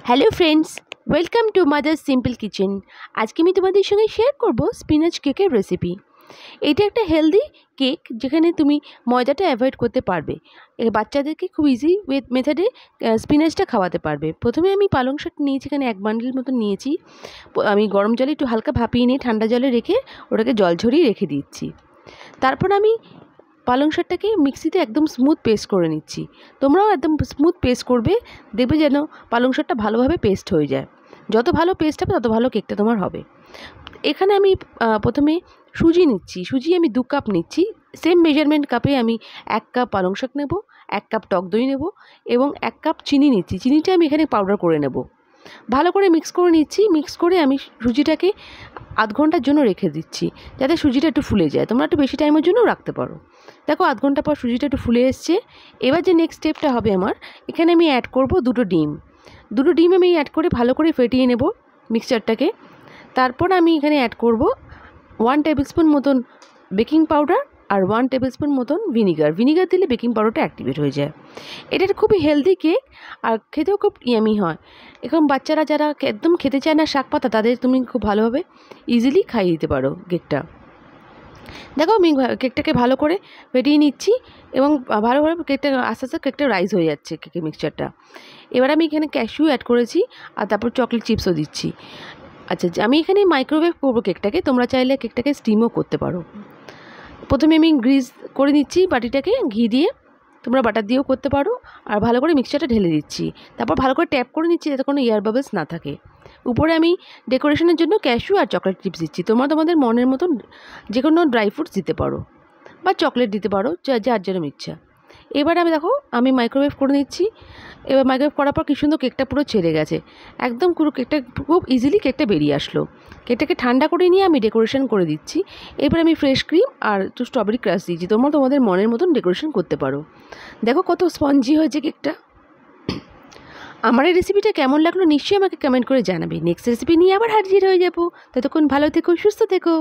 Hello friends, welcome to mother's simple kitchen. আজকে আমি তোমাদের সঙ্গে শেয়ার করব স্পিনাচ কেকের রেসিপি। এটা একটা হেলদি কেক যেখানে তুমি ময়দাটা অ্যাভয়েড করতে পারবে। বাচ্চাদেরকে খুব ইজি মেথডে স্পিনাচটা খাওয়াতে পারবে। প্রথমে আমি পালং শাক নিয়েছি, এখানে 1 বান্ডিল মতো নিয়েছি। আমি গরম জলে একটু হালকা ভাপিয়ে নিয়ে ঠান্ডা জলে রেখে ওটাকে জল ঝরিয়ে রেখে দিচ্ছি। তারপর আমি পালং শাকটাকে মিক্সিতে একদম স্মুথ পেস্ট করে নিচ্ছি। তোমরাও একদম স্মুথ পেস্ট করবে, দেখবে যেন পালং শাকটা ভালোভাবে পেস্ট হয়ে যায়। যত ভালো পেস্ট হবে তত ভালো কেকটা তোমার হবে। এখানে আমি প্রথমে সুজি নিচ্ছি। সুজি আমি 2 কাপ নিচ্ছি। সেম মেজারমেন্ট কাপে আমি 1 কাপ পালং শাক নেব, 1 কাপ টক দই নেব এবং 1 কাপ চিনি নিচ্ছি। চিনিটা আমি এখানে পাউডার করে নেব। ভালো করে মিক্স করে নিচ্ছি। মিক্স করে আমি সুজিটাকে আধ ঘন্টার জন্য রেখে দিচ্ছি, যাতে সুজিটা একটু ফুলে যায়। তোমরা একটু বেশি টাইমের জন্যও রাখতে পারো। দেখো আধ ঘন্টা পর সুজিটা একটু ফুলে এসছে। এবার যে নেক্সট স্টেপটা হবে আমার, এখানে আমি অ্যাড করব 2টো ডিম। 2টো ডিম আমি অ্যাড করে ভালো করে ফেটিয়ে নেব মিক্সচারটাকে। তারপর আমি এখানে অ্যাড করব 1 টেবিল স্পুন মতন বেকিং পাউডার আর 1 টেবিল স্পুন মতন ভিনিগার। ভিনিগার দিলে বেকিং পাউডারটা অ্যাক্টিভেট হয়ে যায়। এটা খুবই হেলদি কেক আর খেতেও খুব ইয়ামি হয়। এখন বাচ্চারা যারা একদম খেতে চায় না শাক পাতা, তাদের তুমি খুব ভালোভাবে ইজিলি খাইয়ে দিতে পারো কেকটা। দেখো আমি কেকটাকে ভালো করে ফেটিয়ে নিচ্ছি এবং ভালোভাবে কেকটা আস্তে আস্তে কেকটা রাইজ হয়ে যাচ্ছে কেকের মিক্সচারটা। এবার আমি এখানে ক্যাশিউ অ্যাড করেছি আর তারপর চকলেট চিপসও দিচ্ছি। আচ্ছা, আমি এখানে মাইক্রোওয়েভ করবো কেকটাকে, তোমরা চাইলে কেকটাকে স্টিমও করতে পারো। প্রথমে আমি গ্রিজ করে নিচ্ছি বাটিটাকে ঘি দিয়ে, তোমরা বাটার দিয়েও করতে পারো। আর ভালো করে মিক্সচারটা ঢেলে দিচ্ছি, তারপর ভালো করে ট্যাপ করে নিচ্ছি যাতে কোনো এয়ার বাবলস না থাকে। উপরে আমি ডেকোরেশনের জন্য ক্যাশু আর চকলেট চিপস দিচ্ছি। তোমরা তোমাদের মনের মতন যে কোনো ড্রাই ফ্রুটস দিতে পারো বা চকলেট দিতে পারো, যার যেরকম ইচ্ছা। এবার আমি মাইক্রোওয়েভ করে নিচ্ছি। এবার মাইক্রোওয়েভ করার পর কি সুন্দর কেকটা পুরো ছেড়ে গেছে, একদম পুরো কেকটা খুব ইজিলি কেকটা বেরিয়ে আসলো। কেকটাকে ঠান্ডা করে নিয়ে আমি ডেকোরেশন করে দিচ্ছি। এবার আমি ফ্রেশ ক্রিম আর একটু স্ট্রবেরি ক্রাশ দিচ্ছি। তোমরা তোমাদের মনের মতন ডেকোরেশন করতে পারো। দেখো কত স্পঞ্জি হয়েছে কেকটা। আমার এই রেসিপিটা কেমন লাগলো নিশ্চয়ই আমাকে কমেন্ট করে জানাবে। নেক্সট রেসিপি নিয়ে আবার হাজির হয়ে যাবো। ততক্ষণ ভালো থেকো, সুস্থ থেকো।